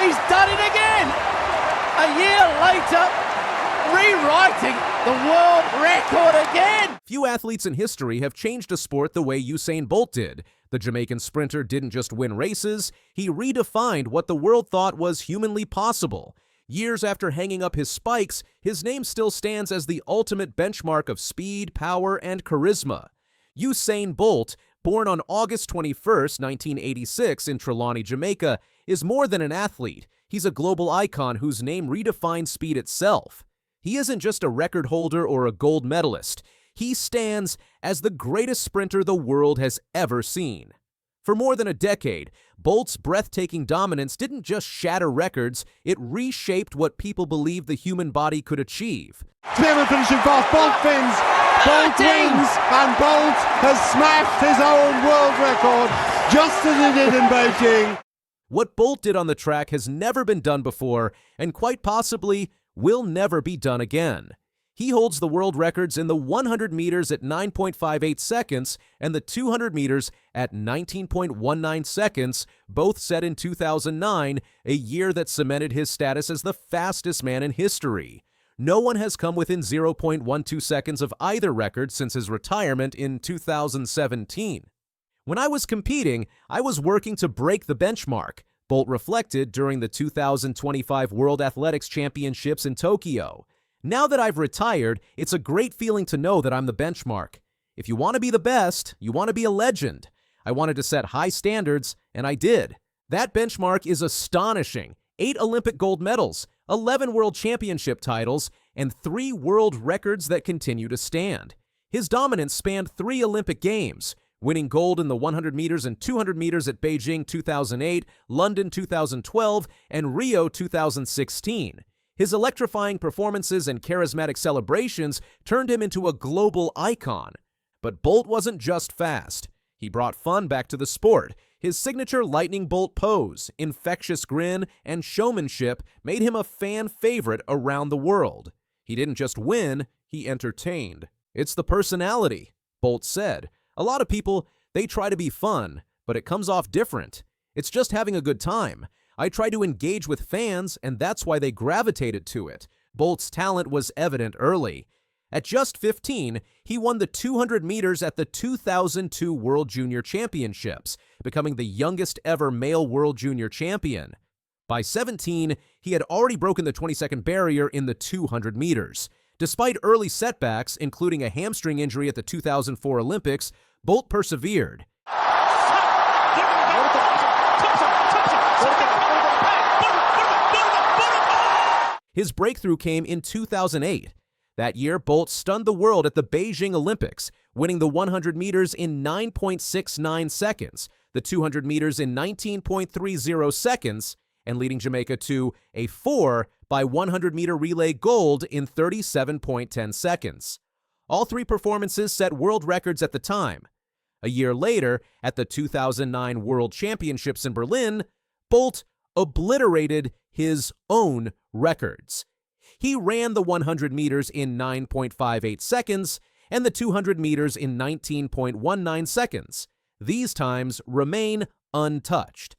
He's done it again! A year later, rewriting the world record again! Few athletes in history have changed a sport the way Usain Bolt did. The Jamaican sprinter didn't just win races, he redefined what the world thought was humanly possible. Years after hanging up his spikes, his name still stands as the ultimate benchmark of speed, power, and charisma. Usain Bolt, born on August 21, 1986 in Trelawney, Jamaica, is more than an athlete. He's a global icon whose name redefines speed itself. He isn't just a record holder or a gold medalist. He stands as the greatest sprinter the world has ever seen. For more than a decade, Bolt's breathtaking dominance didn't just shatter records, it reshaped what people believed the human body could achieve. Clearly finishing fast, Bolt wins, Bolt wins, and Bolt has smashed his own world record, just as he did in Beijing. What Bolt did on the track has never been done before, and quite possibly will never be done again. He holds the world records in the 100 meters at 9.58 seconds and the 200 meters at 19.19 seconds, both set in 2009, a year that cemented his status as the fastest man in history. No one has come within 0.12 seconds of either record since his retirement in 2017. When I was competing, I was working to break the benchmark, Bolt reflected during the 2025 World Athletics Championships in Tokyo. Now that I've retired, it's a great feeling to know that I'm the benchmark. If you want to be the best, you want to be a legend. I wanted to set high standards, and I did. That benchmark is astonishing. 8 Olympic gold medals, 11 world championship titles, and 3 world records that continue to stand. His dominance spanned 3 Olympic Games, winning gold in the 100 meters and 200 meters at Beijing 2008, London 2012, and Rio 2016. His electrifying performances and charismatic celebrations turned him into a global icon. But Bolt wasn't just fast. He brought fun back to the sport. His signature lightning bolt pose, infectious grin, and showmanship made him a fan favorite around the world. He didn't just win, he entertained. It's the personality, Bolt said. A lot of people, they try to be fun, but it comes off different. It's just having a good time. I try to engage with fans, and that's why they gravitated to it. Bolt's talent was evident early. At just 15, he won the 200 meters at the 2002 World Junior Championships, becoming the youngest ever male World Junior champion. By 17, he had already broken the 20-second barrier in the 200 meters. Despite early setbacks, including a hamstring injury at the 2004 Olympics, Bolt persevered. His breakthrough came in 2008. That year, Bolt stunned the world at the Beijing Olympics, winning the 100 meters in 9.69 seconds, the 200 meters in 19.30 seconds, and leading Jamaica to a 4 by 100-meter relay gold in 37.10 seconds. All 3 performances set world records at the time. A year later, at the 2009 World Championships in Berlin, Bolt obliterated his own records. He ran the 100 meters in 9.58 seconds and the 200 meters in 19.19 seconds. These times remain untouched.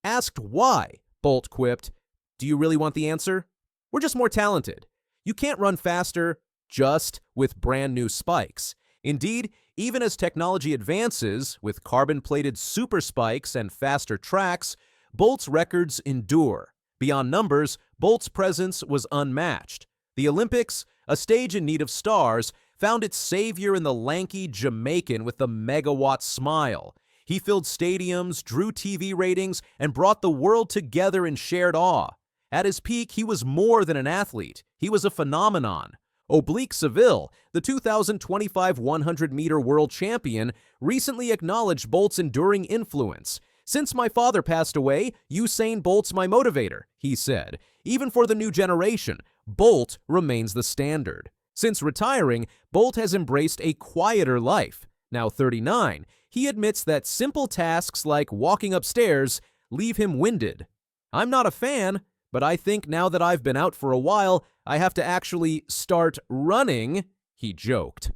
Asked why, Bolt quipped, "Do you really want the answer? We're just more talented. You can't run faster just with brand new spikes." Indeed, even as technology advances, with carbon-plated super spikes and faster tracks, Bolt's records endure. Beyond numbers, Bolt's presence was unmatched. The Olympics, a stage in need of stars, found its savior in the lanky Jamaican with the megawatt smile. He filled stadiums, drew TV ratings, and brought the world together in shared awe. At his peak, he was more than an athlete. He was a phenomenon. Oblique Seville, the 2025 100-meter world champion, recently acknowledged Bolt's enduring influence. "Since my father passed away, Usain Bolt's my motivator," he said. Even for the new generation, Bolt remains the standard. Since retiring, Bolt has embraced a quieter life. Now 39, he admits that simple tasks like walking upstairs leave him winded. "I'm not a fan, but I think now that I've been out for a while, I have to actually start running," he joked.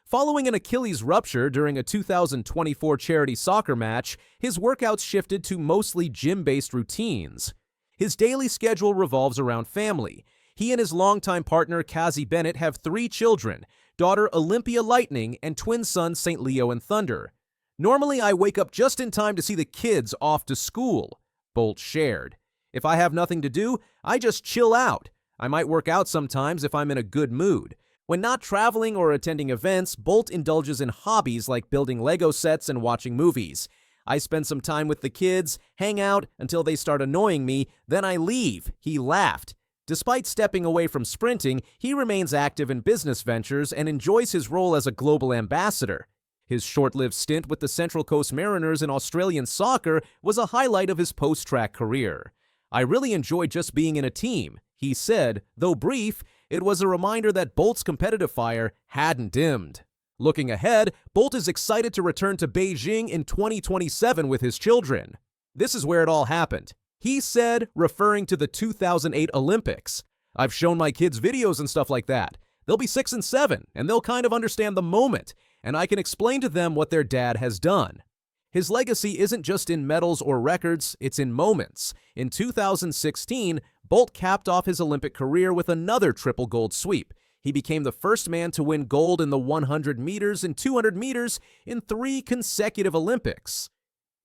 Following an Achilles rupture during a 2024 charity soccer match, his workouts shifted to mostly gym-based routines. His daily schedule revolves around family. He and his longtime partner, Cassie Bennett, have 3 children, daughter Olympia Lightning and twin sons St. Leo and Thunder. Normally, I wake up just in time to see the kids off to school, Bolt shared. If I have nothing to do, I just chill out. I might work out sometimes if I'm in a good mood. When not traveling or attending events, Bolt indulges in hobbies like building Lego sets and watching movies. I spend some time with the kids, hang out until they start annoying me, then I leave, he laughed. Despite stepping away from sprinting, he remains active in business ventures and enjoys his role as a global ambassador. His short-lived stint with the Central Coast Mariners in Australian soccer was a highlight of his post-track career. I really enjoyed just being in a team, he said. Though brief, it was a reminder that Bolt's competitive fire hadn't dimmed. Looking ahead, Bolt is excited to return to Beijing in 2027 with his children. This is where it all happened. He said, referring to the 2008 Olympics, "I've shown my kids videos and stuff like that. They'll be 6 and 7, and they'll kind of understand the moment, and I can explain to them what their dad has done." His legacy isn't just in medals or records, it's in moments. In 2016, Bolt capped off his Olympic career with another triple gold sweep. He became the first man to win gold in the 100 meters and 200 meters in 3 consecutive Olympics: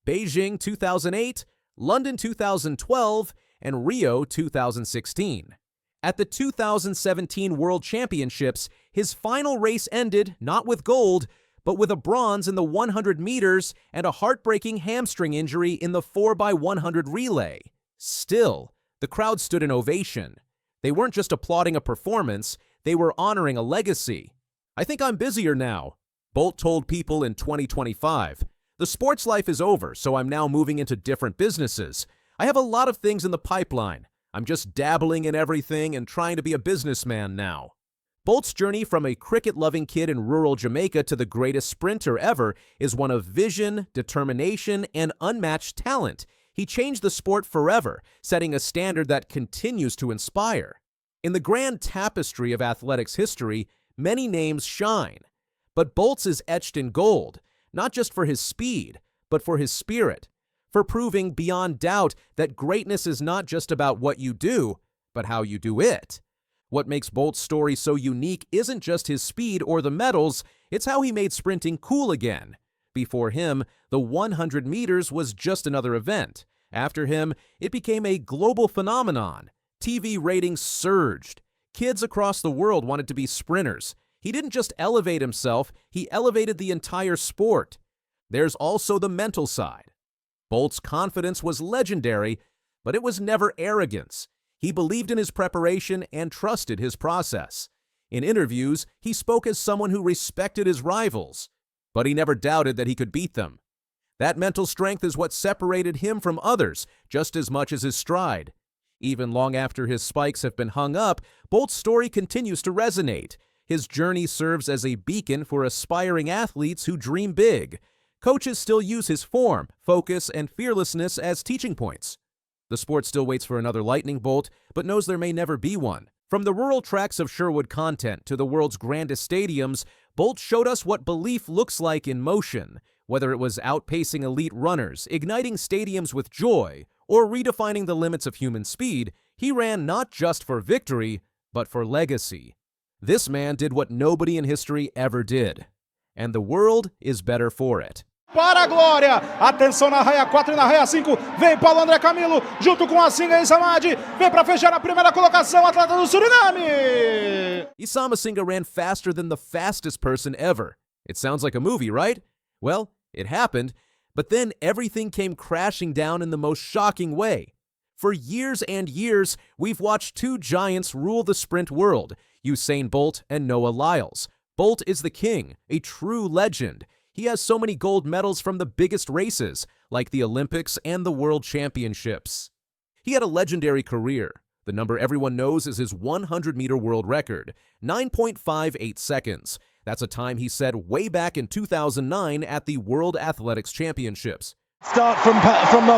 Beijing 2008, London 2012, and Rio 2016. At the 2017 World Championships, his final race ended not with gold, but with a bronze in the 100 meters and a heartbreaking hamstring injury in the 4x100 relay. Still, the crowd stood in ovation. They weren't just applauding a performance, they were honoring a legacy. "I think I'm busier now," Bolt told People in 2025. "The sports life is over, so I'm now moving into different businesses. I have a lot of things in the pipeline. I'm just dabbling in everything and trying to be a businessman now." Bolt's journey from a cricket-loving kid in rural Jamaica to the greatest sprinter ever is one of vision, determination, and unmatched talent. He changed the sport forever, setting a standard that continues to inspire. In the grand tapestry of athletics history, many names shine. But Bolt's is etched in gold, not just for his speed, but for his spirit, for proving beyond doubt that greatness is not just about what you do, but how you do it. What makes Bolt's story so unique isn't just his speed or the medals, it's how he made sprinting cool again. Before him, the 100 meters was just another event. After him, it became a global phenomenon. TV ratings surged. Kids across the world wanted to be sprinters. He didn't just elevate himself, he elevated the entire sport. There's also the mental side. Bolt's confidence was legendary, but it was never arrogance. He believed in his preparation and trusted his process. In interviews, he spoke as someone who respected his rivals, but he never doubted that he could beat them. That mental strength is what separated him from others, just as much as his stride. Even long after his spikes have been hung up, Bolt's story continues to resonate. His journey serves as a beacon for aspiring athletes who dream big. Coaches still use his form, focus, and fearlessness as teaching points. The sport still waits for another lightning bolt, but knows there may never be one. From the rural tracks of Sherwood Content to the world's grandest stadiums, Bolt showed us what belief looks like in motion. Whether it was outpacing elite runners, igniting stadiums with joy, or redefining the limits of human speed, he ran not just for victory, but for legacy. This man did what nobody in history ever did, and the world is better for it. Para a glória, atenção na raia 4 e na raia 5, vem Paulo André Camilo, junto com Asinga e Issam Asinga, vem para fechar a primeira colocação, atleta do Suriname! Issam Asinga ran faster than the fastest person ever. It sounds like a movie, right? Well, it happened, but then everything came crashing down in the most shocking way. For years and years, we've watched 2 giants rule the sprint world, Usain Bolt and Noah Lyles. Bolt is the king, a true legend. He has so many gold medals from the biggest races, like the Olympics and the World Championships. He had a legendary career. The number everyone knows is his 100-meter world record, 9.58 seconds. That's a time he set way back in 2009 at the World Athletics Championships. Start from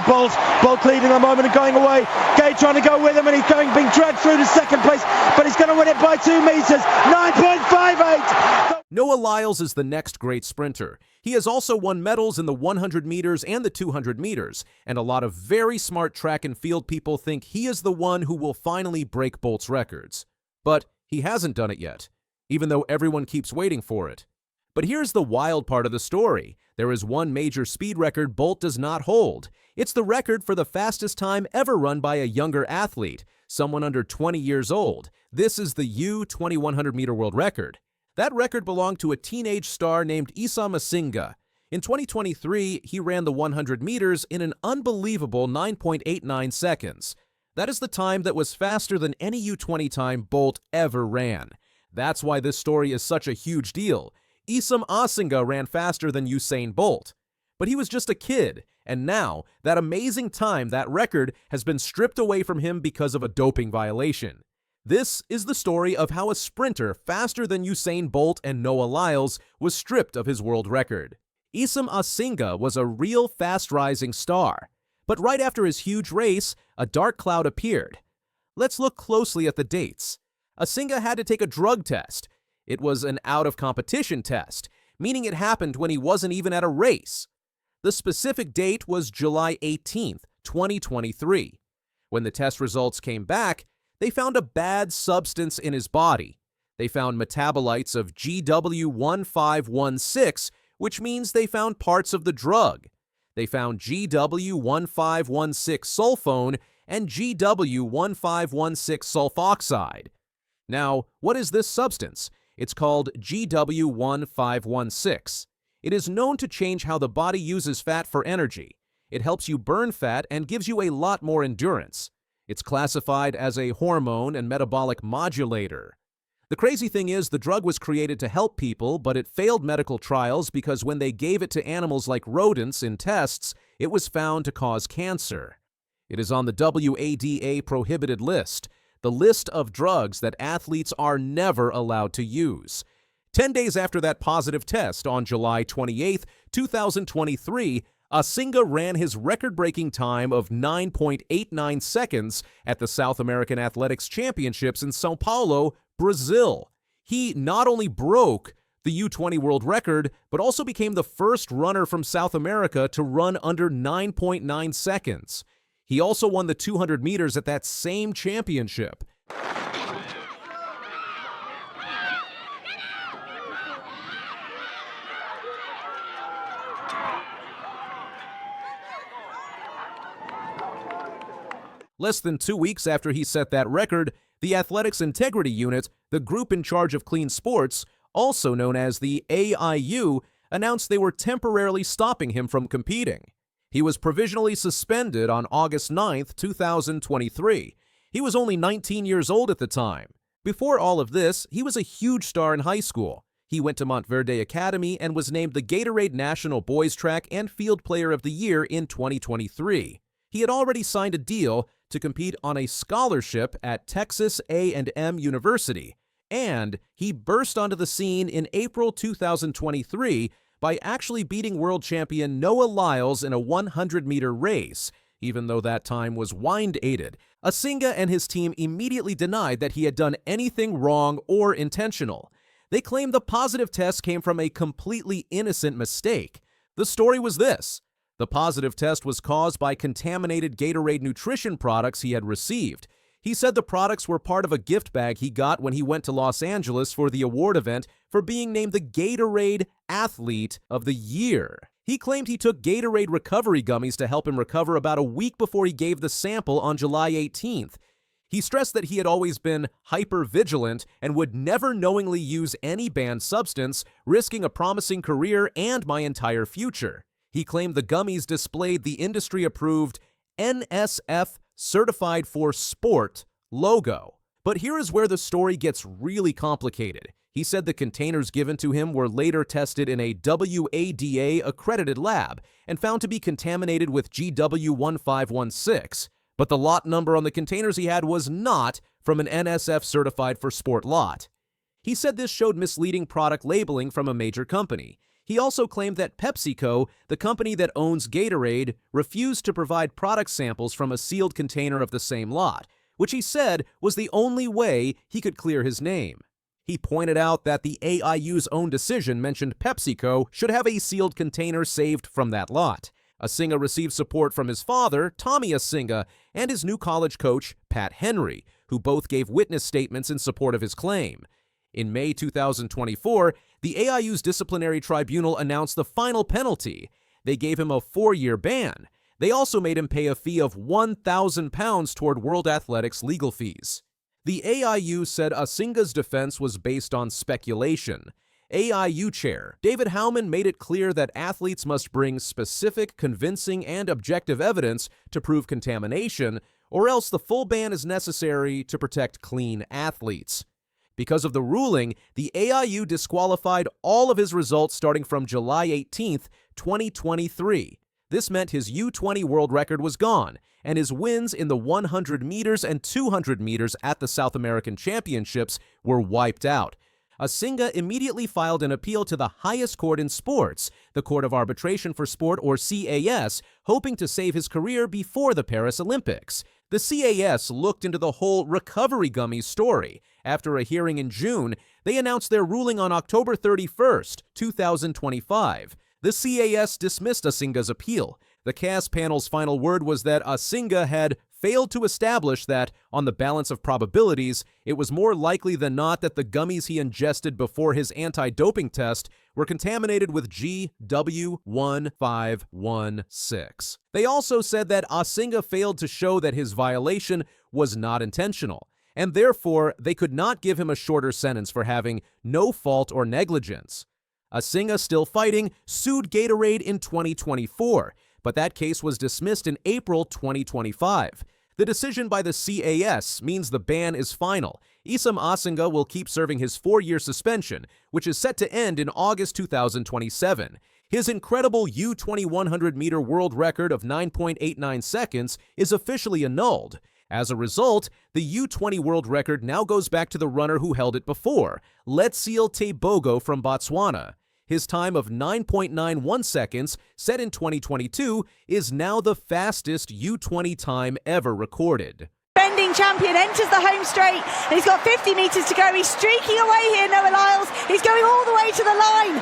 Bolt. Bolt leading the moment and going away. Gay trying to go with him, and he's being dragged through to second place, but he's going to win it by 2 meters. 9.58. Noah Lyles is the next great sprinter. He has also won medals in the 100 meters and the 200 meters, and a lot of very smart track and field people think he is the one who will finally break Bolt's records. But he hasn't done it yet, even though everyone keeps waiting for it. But here's the wild part of the story. There is one major speed record Bolt does not hold. It's the record for the fastest time ever run by a younger athlete, someone under 20 years old. This is the U-2100 meter world record. That record belonged to a teenage star named Issam Asinga. In 2023, he ran the 100 meters in an unbelievable 9.89 seconds. That is the time that was faster than any U20 time Bolt ever ran. That's why this story is such a huge deal. Issam Asinga ran faster than Usain Bolt. But he was just a kid, and now, that amazing time, that record, has been stripped away from him because of a doping violation. This is the story of how a sprinter faster than Usain Bolt and Noah Lyles was stripped of his world record. Issam Asinga was a real fast-rising star. But right after his huge race, a dark cloud appeared. Let's look closely at the dates. Asinga had to take a drug test. It was an out-of-competition test, meaning it happened when he wasn't even at a race. The specific date was July 18th, 2023. When the test results came back, they found a bad substance in his body. They found metabolites of GW1516, which means they found parts of the drug. They found GW1516 sulfone and GW1516 sulfoxide. Now, what is this substance? It's called GW1516. It is known to change how the body uses fat for energy. It helps you burn fat and gives you a lot more endurance. It's classified as a hormone and metabolic modulator. The crazy thing is, the drug was created to help people, but it failed medical trials because when they gave it to animals like rodents in tests, it was found to cause cancer. It is on the WADA prohibited list, the list of drugs that athletes are never allowed to use. 10 days after that positive test, on July 28, 2023, Asinga ran his record-breaking time of 9.89 seconds at the South American Athletics Championships in São Paulo, Brazil. He not only broke the U20 world record, but also became the first runner from South America to run under 9.9 seconds. He also won the 200 meters at that same championship. Less than 2 weeks after he set that record, the Athletics Integrity Unit, the group in charge of clean sports, also known as the AIU, announced they were temporarily stopping him from competing. He was provisionally suspended on August 9, 2023. He was only 19 years old at the time. Before all of this, he was a huge star in high school. He went to Monteverde Academy and was named the Gatorade National Boys Track and Field Player of the Year in 2023. He had already signed a deal to compete on a scholarship at Texas A&M University, and he burst onto the scene in April 2023 by actually beating world champion Noah Lyles in a 100-meter race, even though that time was wind-aided. Asinga and his team immediately denied that he had done anything wrong or intentional. They claimed the positive test came from a completely innocent mistake. The story was this: the positive test was caused by contaminated Gatorade nutrition products he had received. He said the products were part of a gift bag he got when he went to Los Angeles for the award event for being named the Gatorade Athlete of the Year. He claimed he took Gatorade recovery gummies to help him recover about a week before he gave the sample on July 18th. He stressed that he had always been hyper-vigilant and would never knowingly use any banned substance, risking a promising career and my entire future. He claimed the gummies displayed the industry-approved NSF Certified for Sport logo. But here is where the story gets really complicated. He said the containers given to him were later tested in a WADA-accredited lab and found to be contaminated with GW1516. But the lot number on the containers he had was not from an NSF Certified for Sport lot. He said this showed misleading product labeling from a major company. He also claimed that PepsiCo, the company that owns Gatorade, refused to provide product samples from a sealed container of the same lot, which he said was the only way he could clear his name. He pointed out that the AIU's own decision mentioned PepsiCo should have a sealed container saved from that lot. Asinga received support from his father, Tommy Asinga, and his new college coach, Pat Henry, who both gave witness statements in support of his claim. In May 2024, the AIU's disciplinary tribunal announced the final penalty. They gave him a 4-year ban. They also made him pay a fee of £1,000 toward World Athletics legal fees. The AIU said Asinga's defense was based on speculation. AIU chair David Howman made it clear that athletes must bring specific, convincing, and objective evidence to prove contamination, or else the full ban is necessary to protect clean athletes. Because of the ruling, the AIU disqualified all of his results starting from July 18, 2023. This meant his U20 world record was gone, and his wins in the 100 meters and 200 meters at the South American Championships were wiped out. Asinga immediately filed an appeal to the highest court in sports, the Court of Arbitration for Sport, or CAS, hoping to save his career before the Paris Olympics. The CAS looked into the whole recovery gummies story. After a hearing in June, they announced their ruling on October 31, 2025. The CAS dismissed Asinga's appeal. The CAS panel's final word was that Asinga had failed to establish that, on the balance of probabilities, it was more likely than not that the gummies he ingested before his anti-doping test were contaminated with GW1516. They also said that Asinga failed to show that his violation was not intentional, and therefore they could not give him a shorter sentence for having no fault or negligence. Asinga, still fighting, sued Gatorade in 2024, but that case was dismissed in April 2025. The decision by the CAS means the ban is final. Issam Asinga will keep serving his 4-year suspension, which is set to end in August 2027. His incredible U20 100-meter world record of 9.89 seconds is officially annulled. As a result, the U20 world record now goes back to the runner who held it before, Lyles Tebogo from Botswana. His time of 9.91 seconds, set in 2022, is now the fastest U20 time ever recorded. Defending champion enters the home straight, and he's got 50 metres to go. He's streaking away here, Noah Lyles. He's going all the way to the line.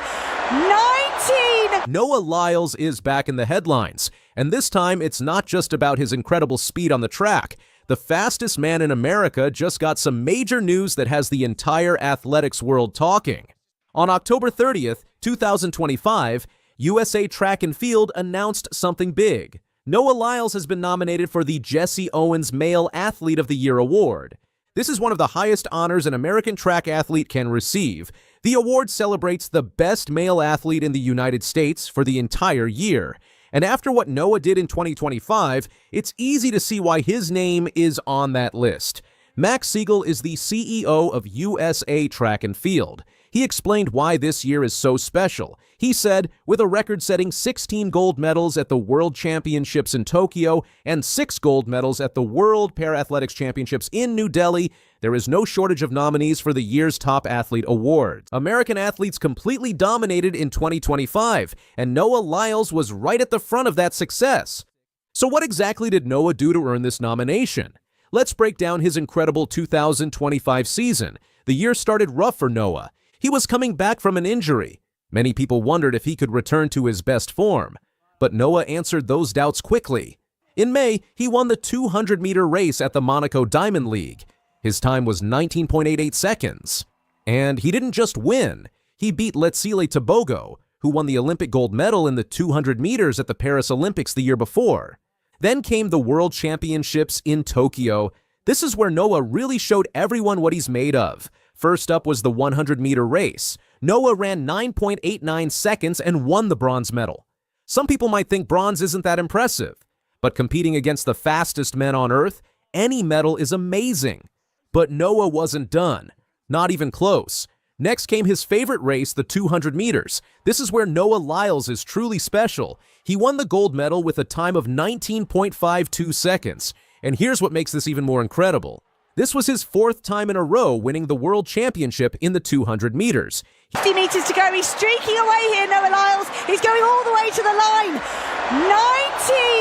19! Noah Lyles is back in the headlines, and this time it's not just about his incredible speed on the track. The fastest man in America just got some major news that has the entire athletics world talking. On October 30th, 2025, USA Track and Field announced something big. Noah Lyles has been nominated for the Jesse Owens Male Athlete of the Year award. This is one of the highest honors an American track athlete can receive. The award celebrates the best male athlete in the United States for the entire year. And after what Noah did in 2025, it's easy to see why his name is on that list. Max Siegel is the CEO of USA Track and Field. He explained why this year is so special. He said, with a record-setting 16 gold medals at the World Championships in Tokyo and 6 gold medals at the World Para-Athletics Championships in New Delhi, there is no shortage of nominees for the year's Top Athlete Award. American athletes completely dominated in 2025, and Noah Lyles was right at the front of that success. So what exactly did Noah do to earn this nomination? Let's break down his incredible 2025 season. The year started rough for Noah. He was coming back from an injury. Many people wondered if he could return to his best form. But Noah answered those doubts quickly. In May, he won the 200-meter race at the Monaco Diamond League. His time was 19.88 seconds. And he didn't just win. He beat Lyles Tebogo, who won the Olympic gold medal in the 200 meters at the Paris Olympics the year before. Then came the World Championships in Tokyo. This is where Noah really showed everyone what he's made of. First up was the 100-meter race. Noah ran 9.89 seconds and won the bronze medal. Some people might think bronze isn't that impressive, but competing against the fastest men on Earth, any medal is amazing. But Noah wasn't done. Not even close. Next came his favorite race, the 200 meters. This is where Noah Lyles is truly special. He won the gold medal with a time of 19.52 seconds. And here's what makes this even more incredible. This was his 4th time in a row winning the World Championship in the 200 meters. 50 metres to go. He's streaking away here, Noah Lyles. He's going all the way to the line.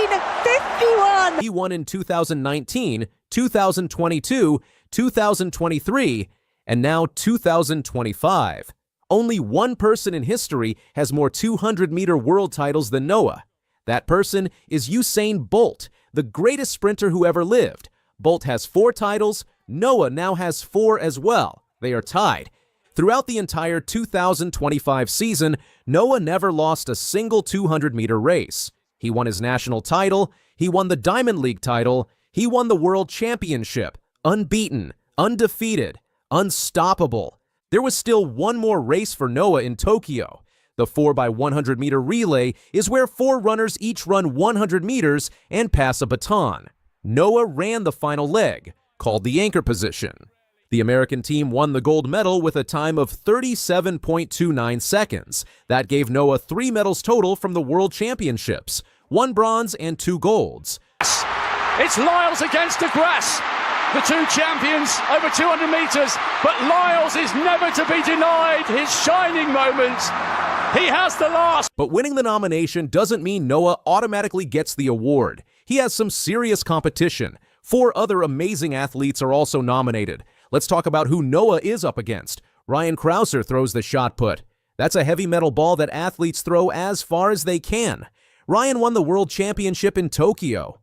19.51. He won in 2019, 2022, 2023, And now 2025. Only one person in history has more 200-meter world titles than Noah. That person is Usain Bolt, the greatest sprinter who ever lived. Bolt has 4 titles. Noah now has 4 as well. They are tied. Throughout the entire 2025 season, Noah never lost a single 200-meter race. He won his national title. He won the Diamond League title. He won the World Championship. Unbeaten, undefeated, unstoppable. There was still one more race for Noah in Tokyo. The 4x100-meter relay is where 4 runners each run 100 meters and pass a baton. Noah ran the final leg, called the anchor position. The American team won the gold medal with a time of 37.29 seconds. That gave Noah 3 medals total from the World Championships, 1 bronze and 2 golds. It's Lyles against de Grasse, the 2 champions over 200 metres, but Lyles is never to be denied his shining moment. He has the last. But winning the nomination doesn't mean Noah automatically gets the award. He has some serious competition. 4 other amazing athletes are also nominated. Let's talk about who Noah is up against. Ryan Crouser throws the shot put. That's a heavy metal ball that athletes throw as far as they can. Ryan won the World Championship in Tokyo.